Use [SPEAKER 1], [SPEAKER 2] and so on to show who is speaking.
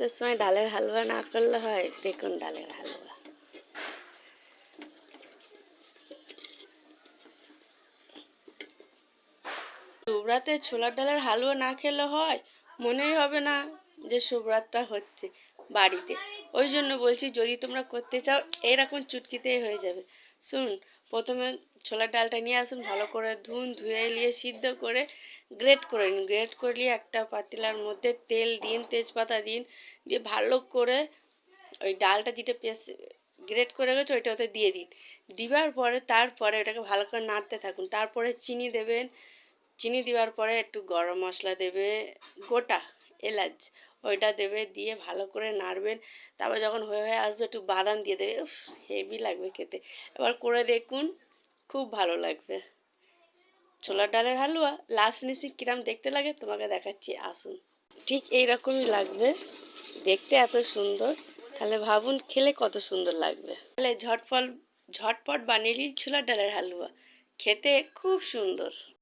[SPEAKER 1] শীতের সময় ডালের হালুয়া না করলে হয়। দেখুন ডালের হালুয়া। শুভরাতে ছোলার ডালের হালুয়া না খেলে হয়? মনেই হবে না যে শুভরাতটা হচ্ছে বাড়িতে। ওই জন্য বলছি, যদি তোমরা করতে চাও এরকম চুটকিতেই হয়ে যাবে। শুনুন, প্রথমে ছোলার ডালটা নিয়ে আসুন, ভালো করে ধুয়ে নিয়ে সিদ্ধ করে গ্রেট করে নিন। গ্রেট করলে একটা পাতিলার মধ্যে তেল দিন, তেজপাতা দিন, দিয়ে ভালো করে ওই ডালটা যেটা গ্রেট করে গেছে ওইটা ওতে দিয়ে দিন। দিবার পরে তারপরে ওটাকে ভালো করে নাড়তে থাকুন। তারপরে চিনি দেবেন। চিনি দেওয়ার পরে একটু গরম মশলা দেবে, গোটা এলাচ ওইটা দেবে, দিয়ে ভালো করে নাড়বেন। তারপর যখন হয়ে আসবে একটু বাদাম দিয়ে দেবে। উফ, হেভি লাগবে খেতে। এবার করে দেখুন, খুব ভালো লাগবে। ছোলার ডালের হালুয়া লাস্ট ফিনিশিং কিরম দেখতে লাগে তোমাকে দেখাচ্ছি, আসুন। ঠিক এইরকমই লাগবে দেখতে, এত সুন্দর। তাহলে ভাবুন খেলে কত সুন্দর লাগবে। তাহলে ঝটপট বানিয়ে নিই ছোলার ডালের হালুয়া, খেতে খুব সুন্দর।